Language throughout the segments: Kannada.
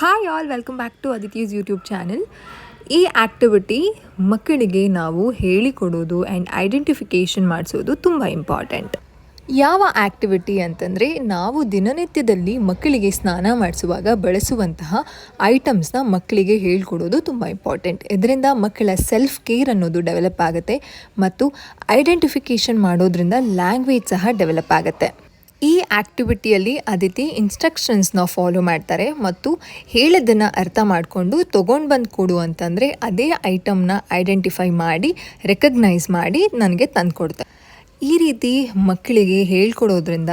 Hi all, welcome back to Aditi's YouTube channel. ಈ ಆ್ಯಕ್ಟಿವಿಟಿ ಮಕ್ಕಳಿಗೆ ನಾವು ಹೇಳಿಕೊಡೋದು ಆ್ಯಂಡ್ ಐಡೆಂಟಿಫಿಕೇಷನ್ ಮಾಡಿಸೋದು ತುಂಬ ಇಂಪಾರ್ಟೆಂಟ್. ಯಾವ ಆ್ಯಕ್ಟಿವಿಟಿ ಅಂತಂದರೆ, ನಾವು ದಿನನಿತ್ಯದಲ್ಲಿ ಮಕ್ಕಳಿಗೆ ಸ್ನಾನ ಮಾಡಿಸುವಾಗ ಬಳಸುವಂತಹ ಐಟಮ್ಸ್ನ ಮಕ್ಕಳಿಗೆ ಹೇಳ್ಕೊಡೋದು ತುಂಬ ಇಂಪಾರ್ಟೆಂಟ್. ಇದರಿಂದ ಮಕ್ಕಳ ಸೆಲ್ಫ್ ಕೇರ್ ಅನ್ನೋದು ಡೆವಲಪ್ ಆಗುತ್ತೆ ಮತ್ತು ಐಡೆಂಟಿಫಿಕೇಷನ್ ಮಾಡೋದ್ರಿಂದ ಲ್ಯಾಂಗ್ವೇಜ್ ಸಹ ಡೆವಲಪ್ ಆಗುತ್ತೆ. ಈ ಆ್ಯಕ್ಟಿವಿಟಿಯಲ್ಲಿ ಅದಿತಿ ಇನ್ಸ್ಟ್ರಕ್ಷನ್ಸ್ನ ಫಾಲೋ ಮಾಡ್ತಾರೆ ಮತ್ತು ಹೇಳಿದ್ದನ್ನು ಅರ್ಥ ಮಾಡಿಕೊಂಡು ತೊಗೊಂಡು ಬಂದು ಕೊಡು ಅಂತಂದರೆ ಅದೇ ಐಟಮ್ನ ಐಡೆಂಟಿಫೈ ಮಾಡಿ ರೆಕಗ್ನೈಸ್ ಮಾಡಿ ನನಗೆ ತಂದು ಕೊಡ್ತಾರೆ. ಈ ರೀತಿ ಮಕ್ಕಳಿಗೆ ಹೇಳ್ಕೊಡೋದ್ರಿಂದ,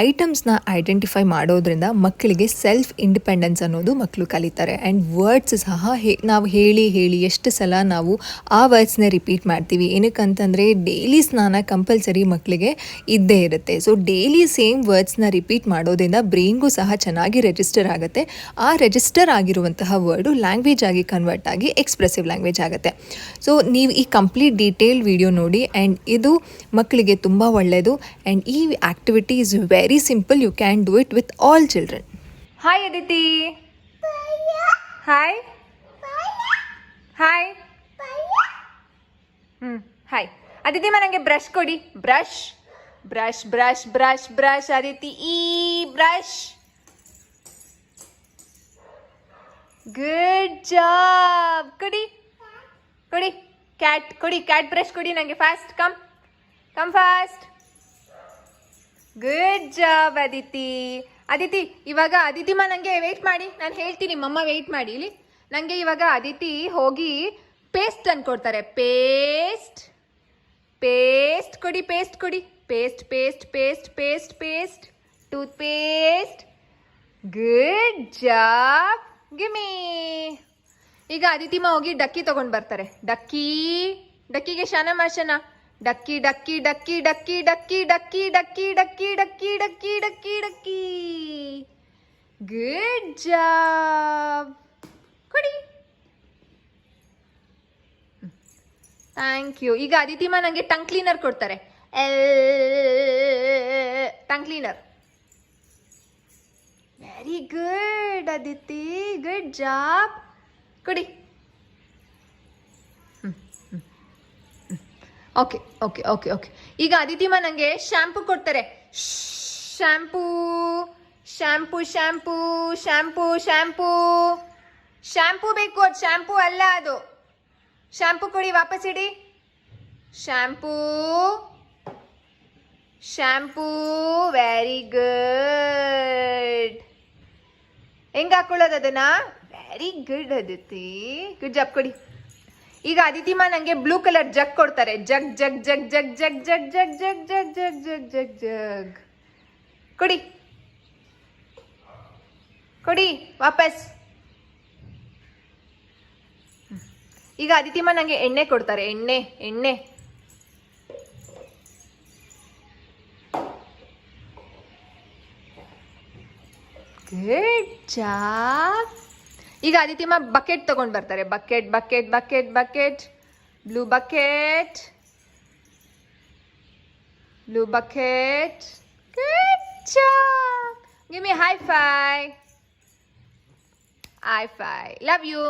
ಐಟಮ್ಸ್ನ ಐಡೆಂಟಿಫೈ ಮಾಡೋದ್ರಿಂದ ಮಕ್ಕಳಿಗೆ ಸೆಲ್ಫ್ ಇಂಡಿಪೆಂಡೆನ್ಸ್ ಅನ್ನೋದು ಮಕ್ಕಳು ಕಲಿತಾರೆ. ಆ್ಯಂಡ್ ವರ್ಡ್ಸ್ ಸಹ ನಾವು ಹೇಳಿ ಎಷ್ಟು ಸಲ ನಾವು ಆ ವರ್ಡ್ಸ್ನ ರಿಪೀಟ್ ಮಾಡ್ತೀವಿ. ಏನಕ್ಕಂತಂದರೆ ಡೈಲಿ ಸ್ನಾನ ಕಂಪಲ್ಸರಿ ಮಕ್ಕಳಿಗೆ ಇದ್ದೇ ಇರುತ್ತೆ. ಸೊ ಡೈಲಿ ಸೇಮ್ ವರ್ಡ್ಸ್ನ ರಿಪೀಟ್ ಮಾಡೋದ್ರಿಂದ ಬ್ರೈನ್ಗೂ ಸಹ ಚೆನ್ನಾಗಿ ರಿಜಿಸ್ಟರ್ ಆಗುತ್ತೆ. ಆ ರಿಜಿಸ್ಟರ್ ಆಗಿರುವಂತಹ ವರ್ಡು ಲ್ಯಾಂಗ್ವೇಜ್ ಆಗಿ ಕನ್ವರ್ಟ್ ಆಗಿ ಎಕ್ಸ್ಪ್ರೆಸಿವ್ ಲ್ಯಾಂಗ್ವೇಜ್ ಆಗುತ್ತೆ. ಸೊ ನೀವು ಈ ಕಂಪ್ಲೀಟ್ ಡೀಟೇಲ್ ವಿಡಿಯೋ ನೋಡಿ. ಆ್ಯಂಡ್ ಇದು ಮಕ್ಕಳಿಗೆ ತುಂಬ ಒಳ್ಳೆಯದು. ಆ್ಯಂಡ್ ಈ activity is very simple. You can do it with all children. Hi Aditi. Hi hi hi Aditi, ನನಗೆ ಬ್ರಷ್ ಕೊಡಿ. Brush brush brush brush brush Aditi, ಈ ಬ್ರಷ್. Good job. ಕೊಡಿ ಕೊಡಿ ಕ್ಯಾಟ್ ಕೊಡಿ, ಕ್ಯಾಟ್ ಬ್ರಷ್ ಕೊಡಿ ನನಗೆ. Fast come fast. Good job Aditi. Aditi, ಇವಾಗ ಅದಿತಿಮ್ಮ ನನಗೆ ವೆಯ್ಟ್ ಮಾಡಿ, ನಾನು ಹೇಳ್ತೀನಿ. ಮಮ್ಮ ವೆಯ್ಟ್ ಮಾಡಿ ಇಲ್ಲಿ. ನನಗೆ ಇವಾಗ ಅದಿತಿ ಹೋಗಿ ಪೇಸ್ಟ್ ಅನ್ಕೊಡ್ತಾರೆ. ಪೇಸ್ಟ್ ಪೇಸ್ಟ್ ಕೊಡಿ, ಪೇಸ್ಟ್ ಕೊಡಿ. Paste paste paste paste paste toothpaste. Good job. Gimme. ಈಗ ಅದಿತಿಮ್ಮ ಹೋಗಿ ಡಕ್ಕಿ ತಗೊಂಡು ಬರ್ತಾರೆ. ಡಕ್ಕಿಗೆ ಶಾನ ಮಾಡ್ಸೋಣ. Ducky ducky ducky ducky ducky ducky ducky ducky ducky ducky ducky ducky. Good job. ಕೊಡಿ. Thank you. ಈಗ ಅದಿತಿಮ್ಮ ನನಗೆ ಟಂಗ್ ಕ್ಲೀನರ್ ಕೊಡ್ತಾರೆ. Tongue cleaner. Very good Aditi, good job. ಕೊಡಿ. Okay okay okay okay. ಈಗ ಅದಿತಿಮ್ಮ ನನಗೆ ಶ್ಯಾಂಪು ಕೊಡ್ತಾರೆ. Shampoo shampoo shampoo shampoo shampoo shampoo ಬೇಕು. ಅದು ಶ್ಯಾಂಪೂ ಅಲ್ಲ, ಅದು ಶ್ಯಾಂಪೂ ಕೊಡಿ. ವಾಪಸ್ ಇಡಿ. Shampoo shampoo. Very good. ಹೆಂಗೆ ಹಾಕೊಳ್ಳೋದು ಅದನ್ನ? Very good Aditi, good job. ಕೊಡಿ. ಈಗ ಅದಿತಿಮ್ಮ ನನಗೆ ಬ್ಲೂ ಕಲರ್ ಜಗ್ ಕೊಡ್ತಾರೆ. ಜಗ್ ಜಗ್ ಜಗ್ ಜಗ್ ಜಗ್ ಜಗ್ ಜಗ್ ಜಗ್ ಜಗ್ ಜಗ್ ಜಗ್ ಜಗ್ ಜಗ್. ಕೊಡಿ ಕೊಡಿ ವಾಪಸ್. ಈಗ ಅದಿತಿಮ್ಮ ನನಗೆ ಎಣ್ಣೆ ಕೊಡ್ತಾರೆ. ಎಣ್ಣೆ. Good job. ಈಗ ಅದಿತಿಮ್ಮ ಬಕೆಟ್ ತಗೊಂಡು ಬರ್ತಾರೆ. Bucket bucket bucket bucket. Blue bucket blue bucket. Good job. Give me high five. Love you.